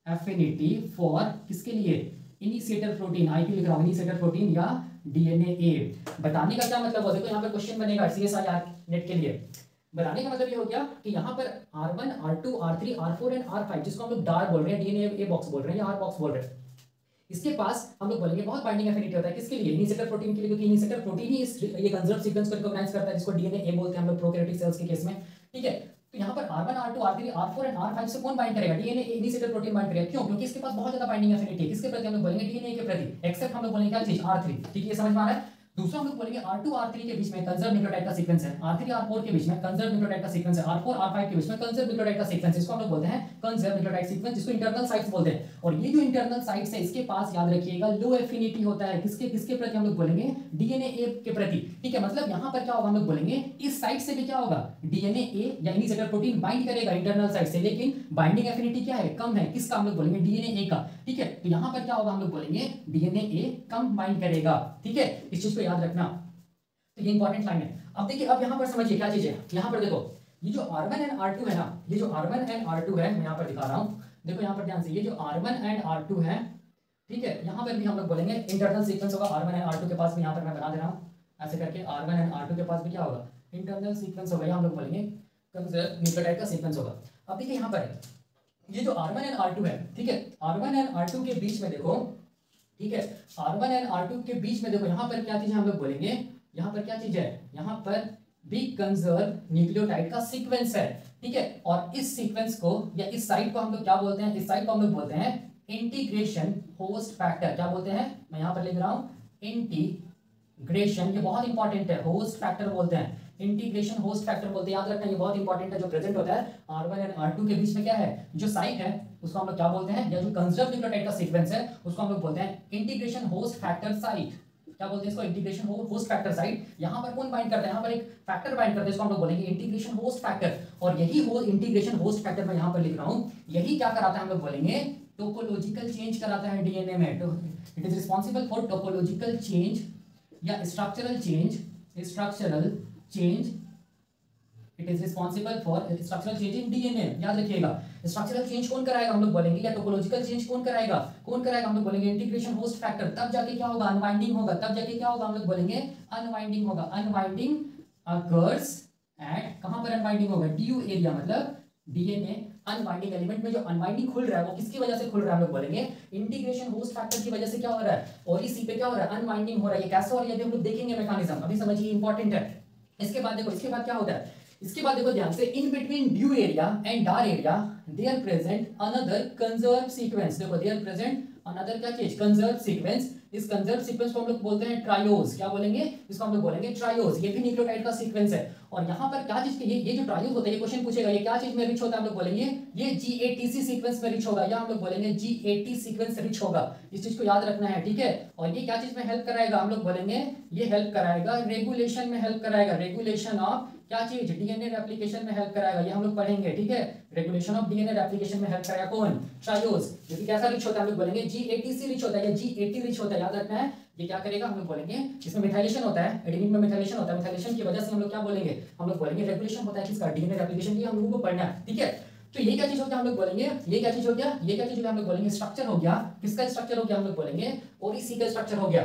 एफिनिटी फॉर किसके लिए? इनिशिएटर प्रोटीन, आईपी लिख रहा हूं, इनिशिएटर प्रोटीन या डीएनए ए। बताने का क्या मतलब हो? देखो यहाँ पर क्वेश्चन बनेगा CSIR नेट के लिए। बनाने का मतलब ये हो गया कि यहाँ पर R1 R2 R3 R4 and R5 जिसको हम लोग डार बोल रहे हैं, डीएनए ए बॉक्स बोल रहे हैं या आर बॉक्स बोल रहे हैं, इसके पास हम लोग बोलेंगे बहुत बाइंडिंग एफिनिटी होता है, किसके लिए? इनिशिएटर प्रोटीन के लिए, क्योंकि इनिशिएटर प्रोटीन ही ये कंजर्व सीक्वेंस को रिकॉग्नाइज करता है, जिसको डीएनए ए बोलते हैं हम लोग प्रोकैरियोटिक सेल्स के केस में, ठीक है। तो यहाँ पर R1 R2 R3 R4 and R5 से कौन बाइंड करेगा? डीएनए इनिशिएटर प्रोटीन बाइंड करेगा। क्यों? क्योंकि इसके पास बहुत ज्यादा बाइंडिंग एफिनिटी है। किसके प्रति? हम लोग बोलेंगे डीएनए के प्रति, एक्सेप्ट हम लोग बोलेंगे क्या चीज? R3। ठीक है, ये समझ में आ रहा है। दूसरा हम लोग बोलेंगे R2 R3 के बीच में कंजर्व न्यूक्लियोटाइड का सीक्वेंस है, R3 R4 के बीच में कंजर्व न्यूक्लियोटाइड का सीक्वेंस है, R4 R5 के बीच में कंजर्व न्यूक्लियोटाइड का सीक्वेंस है। इसको हम लोग बोलते हैं कंजर्व न्यूक्लियोटाइड सीक्वेंस, जिसको इंटरनल साइट्स बोलते हैं। और ये जो इंटरनल साइट्स है इसके पास याद रखिएगा लो एफिनिटी होता है। किसके किसके प्रति? हम लोग बोलेंगे डीएनए ए के प्रति। ठीक है, मतलब यहाँ पर क्या होगा? हम लोग बोलेंगे इस साइट से भी क्या होगा? डीएनए ए या इनिशिएटर प्रोटीन बाइंड करेगा इंटरनल साइट से, लेकिन बाइंडिंग एफिनिटी क्या है? कम है। किसका? हम लोग बोलेंगे डीएनए ए का। ठीक है, तो यहाँ पर क्या होगा? हम लोग बोलेंगे डीएनए ए कम बाइंड करेगा। ठीक है, इस चीज को याद रखना। तो ये इंपॉर्टेंट लाइन है। अब देखिए, अब यहाँ पर समझिए क्या चीज है। यहाँ पर देखो, ये जो R1 एंड R2 है ना, ये जो R1 एंड R2 है, मैं यहाँ पर दिखा रहा हूँ। देखो यहाँ पर ध्यान से, ये जो R1 एंड R2 है, ठीक है, यहाँ पर भी हम लोग बोलेंगे इंटरनल सीक्वेंस होगा। R1 एंड R2 के पास भी यहाँ पर मैं बना दे रहा हूँ ऐसे करके, R1 एंड R2 के पास भी क्या होगा? इंटरनल सीक्वेंस होगा, हम लोग बोलेंगे न्यूक्लियोटाइड का सीक्वेंस होगा। अब देखिए यहाँ पर ये जो R1 एंड R2 है, ठीक है, R1 एंड R2 के बीच में देखो, ठीक है, R1 एंड R2 के बीच में देखो, यहाँ पर क्या चीज है? हम लोग बोलेंगे यहाँ पर क्या चीज है? यहाँ पर भी कंजर्व न्यूक्लियोटाइड का सीक्वेंस है। ठीक है, और इस सीक्वेंस को या इस साइट को हम लोग क्या बोलते हैं? इस साइट को हम लोग बोलते हैं इंटीग्रेशन होस्ट फैक्टर। क्या बोलते हैं? मैं यहाँ पर लिख रहा हूँ इंटीग्रेशन, ये बहुत इंपॉर्टेंट है, होस्ट फैक्टर बोलते हैं, इंटीग्रेशन होस्ट फैक्टर बोलते हैं। याद रखना, ये बहुत इंपॉर्टेंट है। जो प्रेजेंट होता है R1 एंड R2 के बीच में क्या है? जो साइट है उसको हम लोग क्या बोलते हैं? या जो कंजर्व न्यूक्लियोटाइड का सीक्वेंस है उसको हम लोग बोलते हैं इंटीग्रेशन होस्ट फैक्टर साइट। क्या बोलते हैं इसको? Integration host factor site. यहाँ पर कौन बाइंड करता है? यहाँ पर एक फैक्टर बाइंड करता है, इसको हम लोग बोलेंगे इंटीग्रेशन होस्ट फैक्टर। और यही इंटीग्रेशन होस्ट फैक्टर मैं यहाँ पर लिख रहा हूँ, यही क्या कराता है? हम लोग बोलेंगे टोपोलॉजिकल चेंज कराता है डीएनए में। It is responsible for topological change या structural change, structural change. It is responsible for structural change in DNA. याद रखिएगा, स्ट्रक्चरल चेंज कौन कराएगा? हम लोग बोलेंगे, या टोपोलॉजिकल चेंज कौन कराएगा? कौन कराएगा? हम लोग बोलेंगे इंटीग्रेशन होस्ट फैक्टर। तब जाके क्या होगा? अनवाइंडिंग होगा। तब जाके क्या होगा? हम लोग बोलेंगे अनवाइंडिंग होगा। अनवाइंडिंग अकर्स एट, कहां पर अनवाइंडिंग होगा? डीयू एरिया, मतलब डीएनए अनवाइंडिंग एलिमेंट में जो अनवाइंडिंग खुल रहा है वो किसकी वजह से खुल रहा है? हम लोग बोलेंगे इंटीग्रेशन होस्ट फैक्टर की वजह से क्या हो रहा है? और इसी पे क्या हो रहा है? अनवाइंडिंग हो रहा है। ये कैसे हो रहा है अभी हम लोग देखेंगे मैकेनिज्म, अभी समझिए, इंपॉर्टेंट है। इसके बाद देखो, इसके बाद क्या होता है? इसके बाद देखो ध्यान से, in between due area and Dar area there present another conserve sequence. देखो, देयर प्रेजेंट अनदर क्या चीज? Conserve sequence. इस कंजर्व सीक्वेंस को हम लोग बोलते हैं ट्रायोज। क्या बोलेंगे? इसको हम लोग बोलेंगे ट्रायोज। ये भी न्यूक्लियोटाइड का सीक्वेंस है। और यहाँ पर क्या चीज, ये जो ट्रायोज होता है, ये क्वेश्चन पूछेगा, ये क्या चीज में रिच होता है? हम लोग बोलेंगे ये GATC सीक्वेंस में रिच होगा, या हम लोग बोलेंगे GAT सीक्वेंस रिच होगा। इस चीज को याद रखना है, ठीक है। और ये क्या चीज में हेल्प कराएगा? हम लोग बोलेंगे ये हेल्प कराएगा रेगुलेशन में, हेल्प कराएगा रेगुलेशन ऑफ क्या चीज? डीएनए रेप्लिकेशन में हेल्प कराएगा। ये हम लोग पढ़ेंगे, ठीक है। रेगुलेशन ऑफ डीएनए रेप्लिकेशन में हेल्प कराएगा कौन? ट्रायोज। जो कि कैसा रिच होता है? हम लोग बोलेंगे GATC रिच होता है या GAT रिच होता है। याद रखना है, ये क्या करेगा? हम लोग बोलेंगे इसमें मिथाइलेशन होता है, एडेनिन में मिथाइलेशन होता है। मिथाइलेशन की वजह से हम लोग क्या बोलेंगे? हम लोग बोलेंगे रेगुलेशन होता है किसका? डीएनए रेप्लिकेशन की। हम लोगों को पढ़ना है, ठीक है। तो ये क्या चीज हो गया? हम लोग बोलेंगे ये क्या चीज हो गया? ये क्या चीज हो गया? हम लोग बोलेंगे स्ट्रक्चर हो गया। किसका स्ट्रक्चर हो गया? हम लोग बोलेंगे ओरिसी का स्ट्रक्चर हो गया,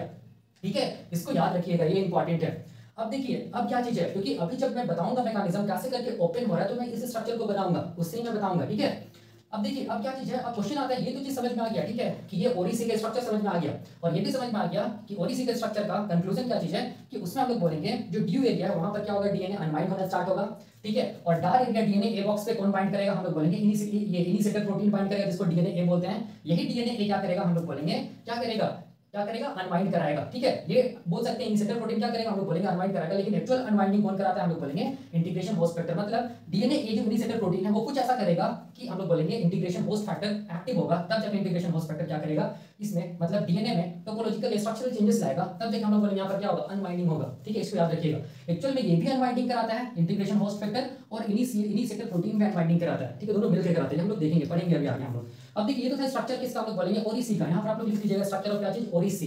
ठीक है। इसको याद रखिएगा, ये इंपॉर्टेंट है। अब देखिए, अब क्या चीज है, क्योंकि अभी जब मैं बताऊंगा मैकेनिज्म कैसे करके ओपन हो रहा है, तो मैं इस स्ट्रक्चर को बनाऊंगा, उससे ही मैं बताऊंगा, ठीक है। अब देखिए, अब क्या चीज है, अब क्वेश्चन आता है, ये तो चीज समझ में आ गया, ठीक है, कि ये ओरिसी का स्ट्रक्चर समझ में आ गया, और ये भी समझ में आ गया कि ओरिसी के स्ट्रक्चर का कंक्लूजन क्या चीज है, कि उसमें हम लोग बोलेंगे जो ड्यू एरिया है वहां पर क्या होगा? डीएनए अनबाइंड होना स्टार्ट होगा, ठीक है। और डार एरिया डीएनए ए बॉक्स पे कौन बाइंड करेगा? हम लोग बोलेंगे इनिशिएटर प्रोटीन बाइंड करेगा, जिसको डीएनए ए बोलते हैं। यही डीएनए ए क्या करेगा? हम लोग बोलेंगे क्या करेगा? क्या करेगा? अनवाइंड कराएगा, ठीक है। ये बोल सकते हैं इनिशिएटर प्रोटीन क्या करेगा? हम लोग बोलेंगे अनवाइंड कराएगा, लेकिन एक्चुअल अनवाइंडिंग कौन कराता है? हम लोग बोलेंगे इंटीग्रेशन होस्ट फैक्टर। मतलब डीएनए ए जो इनिशिएटर प्रोटीन है वो कुछ ऐसा करेगा कि हम लोग बोलेंगे इंटीग्रेशन होस्ट फैक्टर एक्टिव होगा, तब जब इंटीग्रेशन होस्ट फैक्टर क्या करेगा इसमें, मतलब डीएनए में टोपोलॉजिकल स्ट्रक्चरल चेंजेस लाएगा, तब जब हम लोग बोलेंगे यहाँ पर क्या होगा? अनवाइंडिंग होगा, ठीक है। इसको याद रखिएगा, एक्चुअल में ये भी अनवाइंडिंग कराता है इंटीग्रेशन होस्ट फैक्टर, और इनिशिएटर प्रोटीन भी अनवाइंडिंग कराता है, ठीक है। दोनों मिलकर कराते हैं, हम लोग देखेंगे, पढ़ेंगे अभी आगे हम लोग। अब देखिए, ये तो था स्ट्रक्चर किसका? हम लोग बोलेंगे ओरिसी का। यहाँ पर आप लोग लिख लीजिएगा स्ट्रक्चर ऑफ क्या चीज? ओरिसी।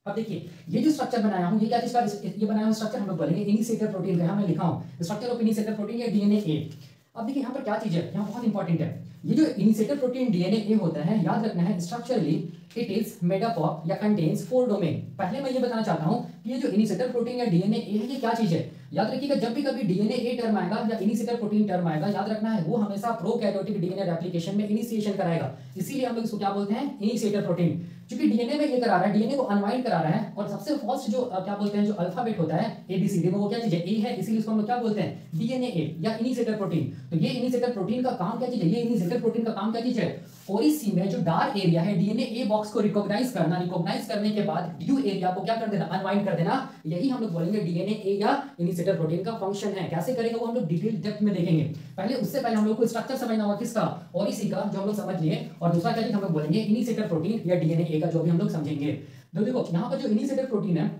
अब देखिए, ये जो स्ट्रक्चर बनाया हूं, ये क्या चीज का? ये बनाया हुआ स्ट्रक्चर हम लोग बोलेंगे इनिशिएटर प्रोटीन का। यहां मैं लिखा हूं स्ट्रक्चर ऑफ इनिशिएटर प्रोटीन या डीएनए ए। अब देखिए यहाँ पर क्या चीज है, यहाँ बहुत इंपॉर्टेंट है। ये जो इनिशिएटर प्रोटीन डीएनए ए होता है, याद रखना है structurally it is made up of या कंटेन्स 4 डोमेन। पहले मैं ये बताना चाहता हूं कि ये जो इनिशिएटर प्रोटीन या डीएनए ए है, ये क्या चीज है। याद रखिएगा, जब भी कभी डीएनए ए टर्म आएगा या इनिशिएटर प्रोटीन टर्म आएगा, याद रखना है वो हमेशा प्रोकैरियोटिक डीएनए रेप्लिकेशन में इनिशिएशन कराएगा। इसीलिए हम लोग इसको क्या बोलते हैं, इनिशिएटर प्रोटीन। क्योंकि डीएनए में ये करा रहा है, डीएनए को अनवाइंड करा रहा है, और सबसे फर्स्ट जो क्या बोलते हैं, जो अल्फाबेट होता है एबीसीडी में, वो क्या चीज है, ए है। इसीलिए इसको हम लोग क्या बोलते हैं, डीएनए ए या इनिशिएटर प्रोटीन। तो ये इनिशिएटर प्रोटीन का काम क्या चीज है, ये इनिशिएटर प्रोटीन का काम क्या चीज है, ओरिसी में जो डार्क एरिया है डीएनए ए बॉक्स को रिकॉग्नाइज करना, रिकॉग्नाइज करने के बाद ड्यू एरिया को क्या कर देना, अनवाइंड कर देना। यही हम लोग बोलेंगे डीएनए ए या इनिशिएटर प्रोटीन का फंक्शन है। कैसे करेगा वो हम लोग डिटेल डेप्थ में देखेंगे। पहले उससे पहले हम लोग को स्ट्रक्चर समझना होगा किसका, ओरिसी का, जो हम लोग समझ लिए। और दूसरा क्या चीज हम लोग बोलेंगे, इनिशिएटर प्रोटीन या डीएनए ए का, जो भी हम लोग समझेंगे। तो देखो यहाँ पर जो इनिशिएटर प्रोटीन है,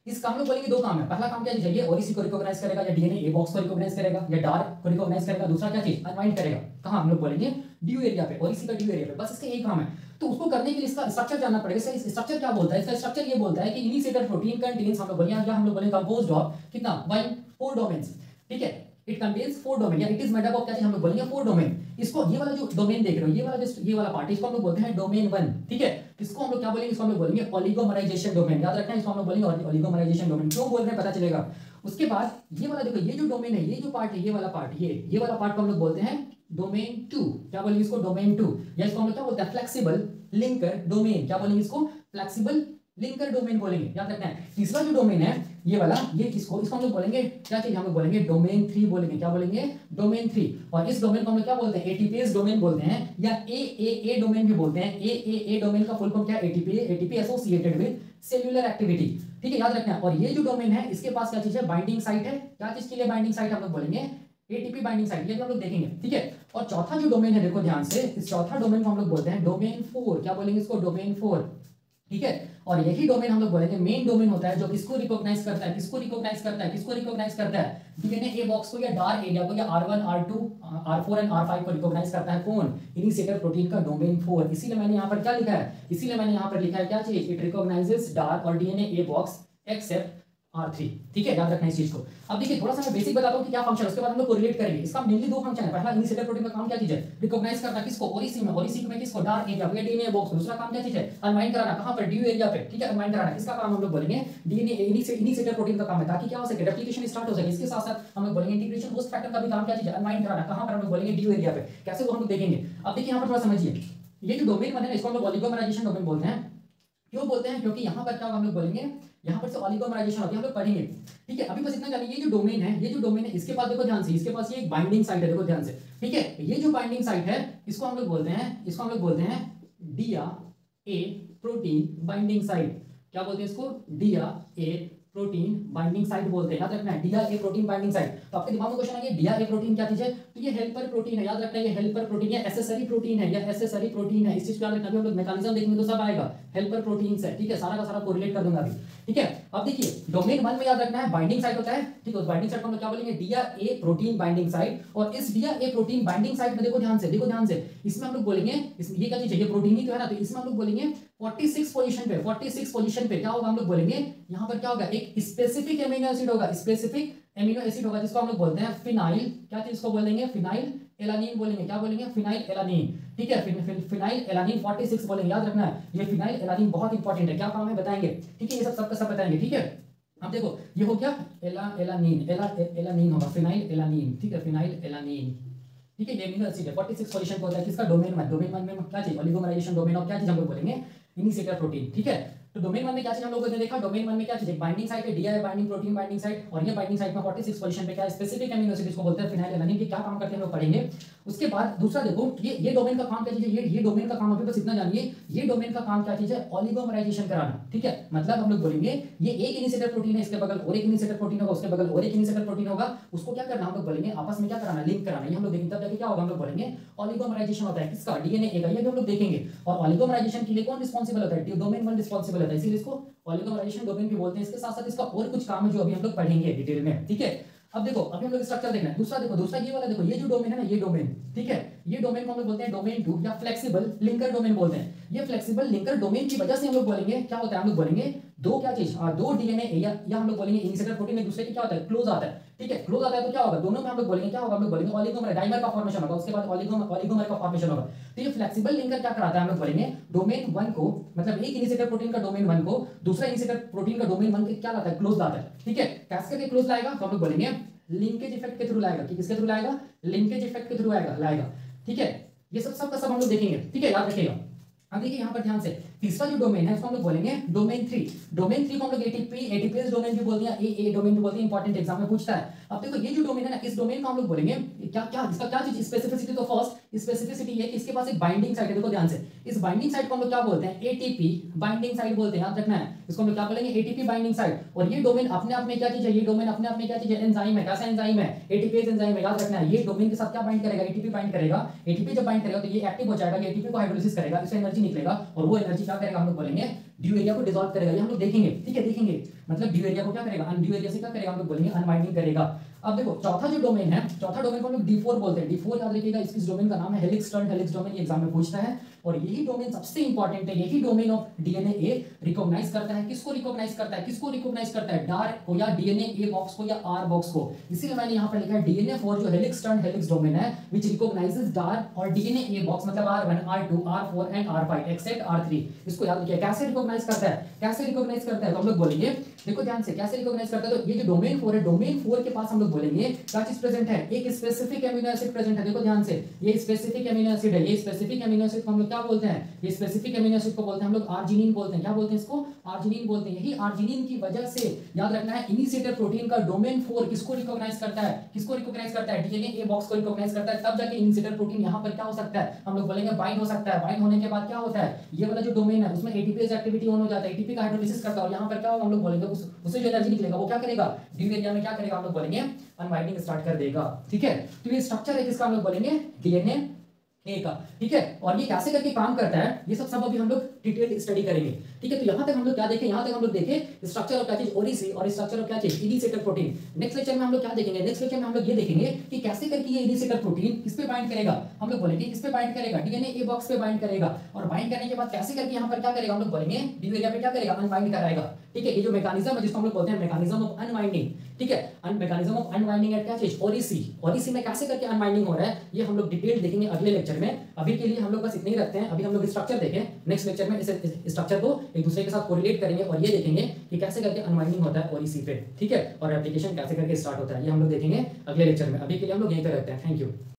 इसका हम लोग बोलेंगे 2 काम है। पहला काम क्या चीज है, ये ओरिसी को रिकॉग्नाइज करेगा या डीएनए ए बॉक्स को रिकॉग्नाइज करेगा या डार्क को रिकॉग्नाइज करेगा। दूसरा क्या चीज, अनवाइंड करेगा। कहां, हम लोग बोलेंगे ड्यू एरिया पे, ओरिसी का ड्यू एरिया पे। बस इसका यही काम है। तो उसको करने के लिए इसका स्ट्रक्चर जानना पड़ेगा। इसका स्ट्रक्चर क्या बोलता है, इसका स्ट्रक्चर ये बोलता है कि इनिशिएटर प्रोटीन कंटेन्स, हम लोग बोलेंगे या हम लोग बोलेंगे कंपोज्ड ऑफ कितना, 4 डोमेन्स। ठीक है, इट कंटेन्स 4 डोमेन या it is made up of क्या चीज, हम लोग बोलेंगे 4 डोमेन। इसको ये वाला जो डोमेन देख रहे हो, ये वाला पार्ट, इसको हम लोग बोलते हैं डोमेन 1। ठीक है, इसको हम लोग क्या बोलेंगे, इसको हम लोग बोलेंगे ओलिगोमराइजेशन डोमेन। याद रखना है, इसको हम लोग बोलेंगे ओलिगोमराइजेशन डोमेन। क्यों बोल रहे हैं पता चलेगा। उसके बाद ये वाला देखो, ये जो डोमेन है, ये जो पार्ट है, ये वाला पार्ट, ये वाला पार्ट को हम लोग बोलते हैं डोमेन 2। क्या बोलेंगे इसको, डोमेन 2। या इसको हम लोग क्या बोलते हैं, फ्लेक्सिबल लिंकर डोमेन। क्या बोलेंगे इसको, फ्लेक्सिबल लिंकर डोमेन बोलेंगे। याद रखना है। तीसरा जो डोमेन है ये वाला, ये इसको हम लोग बोलेंगे क्या चीज, हम लोग बोलेंगे डोमेन 3 बोलेंगे। क्या बोलेंगे, डोमेन 3। और इस डोमेन को हम लोग क्या बोलते हैं, एटीपीएस डोमेन बोलते हैं या एए डोमेन भी बोलते हैं। एए डोमेन का फुल फॉर्म क्या है, ATP associated with cellular activity. ठीक है, याद रखना है। और ये जो डोमेन है, इसके पास क्या चीज है, बाइंडिंग साइट है। क्या चीज के लिए बाइंडिंग साइट, हम लोग बोलेंगे एटीपी बाइंडिंग साइट। ये हम लोग देखेंगे। ठीक है, और चौथा जो डोमेन है, देखो ध्यान से, इस चौथा डोमेन को हम लोग बोलते हैं डोमेन 4। क्या बोलेंगे इसको, डोमेन 4। ठीक है, और यही डोमेन हम लोग बोलेंगे मेन डोमेन होता है, जो किसको रिकॉग्नाइज करता है, किसको रिकॉग्नाइज करता है, किसको रिकॉग्नाइज करता है, डीएनए ए बॉक्स को या डार्क एरिया को या R1 R2 R4 and R5 को रिकॉग्नाइज करता है। कौन, इनिशिएटर प्रोटीन का डोमेन 4। इसीलिए मैंने यहाँ पर क्या लिखा है, इसीलिए मैंने यहाँ पर लिखा है क्या चीज, इट रिकॉग्नाइजेस डार्क और DNA A box except R3। ठीक है, याद रखना इस चीज को। अब देखिए, थोड़ा सा मैं बेसिक बताता हूं कि क्या फंक्शन है, उसके बाद हम लोग कोरिलेट करेंगे। इसका मेनली 2 फंक्शन है। पहला, इनिशिएटर प्रोटीन का काम क्या चीज है, रिकॉग्नाइज करना किसको, ओरिसी में। ओरिसी में किसको, डार्क एरिया या डीएनए बॉक्स। दूसरा काम क्या चीज है, अनवाइंड कराना। कहां पर, ड्यू एरिया पे। ठीक है, अनवाइंड कराना किसका काम, हम लोग बोलेंगे डीएनए इनिशिएटर प्रोटीन का काम है, ताकि क्या हो सके, रेप्लिकेशन स्टार्ट हो सके। इसके साथ साथ हम लोग बोलेंगे इंटीग्रेशन होस्ट फैक्टर का भी काम क्या चीज है, अनवाइंड कराना। कहां पर, हम लोग बोलेंगे ड्यू एरिया पे। कैसे वो हम लोग देखेंगे। अब देखिए, यहाँ पर थोड़ा समझिए, ये जो डोमेन बने, इसको हम लोग ओलिगोमराइजेशन डोमेन बोलते हैं। क्यों बोलते हैं, क्योंकि यहाँ पर क्या हम लोग बोलेंगे, यहाँ पर से ओलिगोमराइजेशन होती है, हम लोग पढ़ेंगे। ठीक है, अभी बस इतना जानिए, ये जो डोमेन है, ये जो डोमेन है, इसके पास देखो ध्यान से, इसके पास ये एक बाइंडिंग साइट है, देखो ध्यान से। ठीक है, ये जो बाइंडिंग साइट है, इसको हम लोग बोलते हैं, इसको हम लोग बोलते हैं डिया ए प्रोटीन बाइंडिंग साइट। क्या बोलते हैं इसको, डिया ए प्रोटीन बाइंडिंग साइट बोलते हैं। याद रखना है, डिया ए प्रोटीन बाइंडिंग साइट। तो आपके दिमाग में क्वेश्चन आ गया, डिया ए प्रोटीन क्या चीज है, तो ये हेल्पर प्रोटीन है। याद रखना है, ये हेल्पर प्रोटीन या एसेसरी प्रोटीन है, या एसेसरी प्रोटीन है। इस चीज को याद रखना। अभी हम लोग मैकेनिज्म देखेंगे तो सब आएगा, हेल्पर प्रोटीन्स है। ठीक है, सारा का सारा कोरिलेट कर दूंगा अभी। ठीक है, अब देखिए, डोमेन 1 में याद रखना है बाइंडिंग साइट होता है। ठीक है, उस बाइंडिंग साइट को हम लोग क्या बोलेंगे, डिया ए प्रोटीन बाइंडिंग साइट। और इस डिया ए प्रोटीन बाइंडिंग साइट में देखो ध्यान से, देखो ध्यान से, इसमें हम लोग बोलेंगे, ये क्या चीज है, ये प्रोटीन ही तो है ना। तो इसमें हम लोग बोलेंगे 46 पोजीशन पे, 46 पोजीशन पे क्या होगा, हम लोग बोलेंगे यहाँ पर क्या होगा, एक स्पेसिफिक एमिनो एसिड होगा, स्पेसिफिक एमिनो एसिड होगा, जिसको हम लोग बोलते हैं फिनाइल, क्या चीज को बोलेंगे, फिनाइल एलानिन बोलेंगे। क्या बोलेंगे, फिनाइल एलानिन। ठीक है, फिनाइल एलानिन 46 बोलेंगे। याद रखना है, ये फिनाइल एलानिन बहुत इंपॉर्टेंट है। क्या काम है बताएंगे। ठीक है, ये सब सब बताएंगे। ठीक है, अब देखो, ये हो क्या, एलानिन होगा, फिनाइल एलानिन। ठीक है, फिनाइल एलानिन। ठीक है, ये एमिनो एसिड है, 46 पोजीशन पे होता है। किसका, डोमेन 1 में क्या चाहिए, ओलिगोमराइजेशन डोमेन ऑफ क्या चीज हम लोग बोलेंगे, इनिशिएटर प्रोटीन। ठीक है, तो डोमेन 1 में क्या चीज हम लोगों ने देखा, डोमेन 1 में क्या चीज, बाइंडिंग साइट है, DI binding protein binding site. और ये बाइंडिंग साइट में 46 पोजीशन पे क्या स्पेसिफिक एमिनो एसिड, इसको बोलते हैं फिनाइल एलानिन। के क्या काम करते हैं हम लोग पढ़ेंगे। उसके बाद दूसरा देखो, ये डोमेन का काम क्या चीज है, ये डोमेन का काम, अभी बस इतना जानिए, ये डोमेन का काम क्या चीज है, ओलिगोमराइजेशन कराना। ठीक है, मतलब हम लोग बोलेंगे ये एक इनिशिएटर प्रोटीन है, इसके बगल और एक इनिशिएटर प्रोटीन होगा, उसके बगल और एक इनिशिएटर प्रोटीन होगा, उसको क्या करना, हम लोग बोलेंगे आपस में क्या कराना, लिंक कराना। ये हम लोग देखेंगे, तब जाके क्या होगा, हम लोग बोलेंगे ओलिगोमराइजेशन होता है। किसका, डीएनए ए का। ये भी हम लोग देखेंगे। और ओलिगोमराइजेशन के लिए कौन रिस्पांसिबल होता है, डोमेन 1 रिस्पांसिबल होता है, इसीलिए इसको ओलिगोमराइजेशन डोमेन भी बोलते हैं। इसके साथ साथ इसका और कुछ काम है जो अभी हम लोग पढ़ेंगे डिटेल में। ठीक है, अब देखो, अभी हम लोग स्ट्रक्चर देखना है। दूसरा देखो, दूसरा ये वाला देखो, ये जो डोमेन है ना, ये डोमेन। ठीक है, ये डोमेन को हम लोग बोलते हैं डोमेन 2 या फ्लेक्सिबल लिंकर डोमेन बोलते हैं। ये फ्लेक्सिबल लिंकर डोमेन की वजह से हम लोग बोलेंगे क्या होता है, हम लोग बोलेंगे दो क्या चीज, दो डीएनए या हम लोग बोलेंगे इनिशिएटर प्रोटीन एक दूसरे के क्या होता है, क्लोज आता है। ठीक है, क्लोज आता है तो क्या होगा, दोनों में हम लोग बोलेंगे क्या होगा, हम लोग बोलेंगे ऑलिगोमर डाइमर का फॉर्मेशन होगा, उसके बाद ऑलिगोमर का फॉर्मेशन होगा। तो ये फ्लेक्सिबल लिंकर क्या कराता है, हम लोग बोलेंगे डोमेन 1 को, मतलब एक इनिशिएटर प्रोटीन का डोमेन 1 को दूसरा इनिशिएटर प्रोटीन का डोमेन 1 के क्या लाता है, क्लोज लाता है। ठीक है, कैसे करके क्लोज लाएगा, तो हम लोग बोलेंगे लिंकेज इफेक्ट के थ्रू लाएगा। किसके थ्रू लाएगा, लिंकेज इफेक्ट के थ्रू लाएगा। ठीक है, ये सब का सब हम लोग देखेंगे। ठीक है, याद रखिएगा। अब देखिए यहाँ पर ध्यान से, तीसरा जो डोमेन है उसको हम लोग बोलेंगे डोमेन 3। डोमेन 3 को हम लोग एटीपीएस डोमेन भी बोलते हैं, ए डोमेन भी बोलते हैं, इंपॉर्टेंट एग्जाम में पूछता है। अब देखो ये जो डोमेन है ना, इस डोमेन को हम लोग बोलेंगे क्या क्या, इसका क्या चीज स्पेसिफिसिटी, तो फर्स्ट स्पेसिफिसिटी ये कि इसके पास एक बाइंडिंग साइट है। देखो ध्यान से, इस बाइंडिंग साइट को हम लोग क्या बोलते हैं, एटीपी बाइंडिंग साइट बोलते हैं, याद रखना है। इसको हम लोग क्या बोलेंगे, एटीपी बाइंडिंग साइट। और ये डोमेन अपने आप में क्या चीज है, ये डोमेन अपने आप में क्या चीज है, एंजाइम है। कैसा एंजाइम है, एटीपीएस एंजाइम है, याद रखना है। ये डोमेन के साथ क्या बाइंड करेगा, एटीपी बाइंड करेगा। एटीपी जब बाइंड करेगा तो ये एक्टिव हो जाएगा, ये एटीपी को हाइड्रोलिसिस करेगा, इससे एनर्जी निकलेगा, और वो एनर्जी क्या करेगा, हम लोग बोलेंगे ड्यू एरिया को डिसॉल्व करेगा। ये हम लोग देखेंगे। ठीक है, देखेंगे मतलब ड्यू एरिया को क्या करेगा, ड्यू एरिया से क्या करेगा, हम लोग बोलेंगे अनवाइंडिंग करेगा। अब देखो चौथा जो डोमेन है, चौथा डोमेन को हम लोग D4 बोलते हैं। D4 याद रखिएगा, इस डोमेन का नाम है हेलिक्स टर्न हेलिक्स डोमेन, ये एग्जाम में पूछता है। और यही डोमेन सबसे इंपॉर्टेंट है, यही domain of DNA A recognise करता है। किसको रिकॉग्नाइज करता है, किसको रिकॉग्नाइज करता है, डार को या डीएनए ए बॉक्स को या आर बॉक्स को। इसीलिए मैंने यहाँ पर लिखा है DNA4 जो हेलिक्स टर्न हेलिक्स डोमेन है व्हिच रिकॉग्नाइजेस डार और डीएनए ए बॉक्स, मतलब R1 R2 R4 and R5 accept R3। इसको याद रखिए, कैसे रिकॉग्नाइज करता है, कैसे रिकॉग्नाइज करता है, तो हम लोग बोलेंगे, देखो ध्यान से, कैसे रिकॉग्नाइज करता है। तो ये जो डोमेन 4 है, डोमेन 4 के पास हम लोग बोलेंगे क्या चीज प्रेजेंट है, एक स्पेसिफिक एमिनो एसिड प्रेजेंट है। देखो ध्यान से, ये स्पेसिफिक एमिनो एसिड है। ये स्पेसिफिक एमिनो एसिड को हम लोग क्या बोलते हैं, ये स्पेसिफिक एमिनो एसिड को बोलते हैं हम लोग आर्जिनिन बोलते हैं। क्या बोलते हैं इसको, आर्जिनिन बोलते हैं। यही आर्जिनिन की वजह से याद रखना है, इनिशिएटर प्रोटीन का डोमेन 4 किसको रिकॉग्नाइज करता है, किसको रिकॉग्नाइज करता है, डीएनए ए बॉक्स को रिकॉग्नाइज करता है। तब जाके इनिशिएटर प्रोटीन यहां पर क्या हो सकता है, हम लोग बोलेंगे बाइंड हो सकता है। बाइंड होने के बाद क्या होता है, ये वाला जो डोमेन है उसमें एटीपीएस एक्टिविटी ऑन हो जाता है, एटीपी का हाइड्रोलिसिस करता है, और यहां पर क्या होगा, हम लोग बोलेंगे उससे जो एनर्जी निकलेगा वो क्या करेगा, ड्यू एरिया में क्या करेगा, हम लोग बोलेंगे अनवाइंडिंग स्टार्ट कर देगा। ठीक है, तो ये स्ट्रक्चर है किसका, हम लोग बोलेंगे डीएनए ए का। ठीक है, और ये कैसे करके काम करता है, ये सब अभी हम लोग डिटेल स्टडी करेंगे। ठीक है, तो यहां तक हम लोग क्या देखें, यहां तक हम लोग देखें स्ट्रक्चर ऑफ क्या चीज, ओरिसी, और स्ट्रक्चर ऑफ क्या चीज, इनिशिएटर प्रोटीन। नेक्स्ट लेक्चर में हम लोग क्या देखेंगे, नेक्स्ट लेक्चर में हम लोग ये देखेंगे कि कैसे करके ये इनिशिएटर प्रोटीन किस पे बाइंड करेगा, हम लोग बोलेंगे किस पे बाइंड करेगा, डीएनए ए बॉक्स पे बाइंड करेगा। और बाइंड करने के बाद कैसे करके यहां पर क्या करेगा, हम लोग बोलेंगे ड्यू एरिया पे क्या करेगा, अनवाइंड कराएगा। ठीक है, ये जो मैकेनिज्म है जिसको हम लोग बोलते हैं मैकेनिज्म ऑफ अनवाइंडिंग। ठीक है, मैकेनिज्म ऑफ अनवाइंडिंग एट क्या चीज, ओरिसी। ओरिसी में कैसे करके अनवाइंडिंग हो रहा है, ये हम लोग डिटेल देखेंगे अगले लेक्चर में। अभी के लिए हम लोग बस इतने ही रखते हैं। अभी हम लोग स्ट्रक्चर देखें, नेक्स्ट लेक्चर में इस स्ट्रक्चर को एक दूसरे के साथ कोरिलेट करेंगे और ये देखेंगे कि कैसे करके अनवाइंडिंग होता है ओरिसी पे। ठीक है, और एप्लीकेशन कैसे करके स्टार्ट होता है, ये हम लोग देखेंगे अगले लेक्चर में। अभी के लिए हम लोग यहीं पे रखते हैं। Thank you.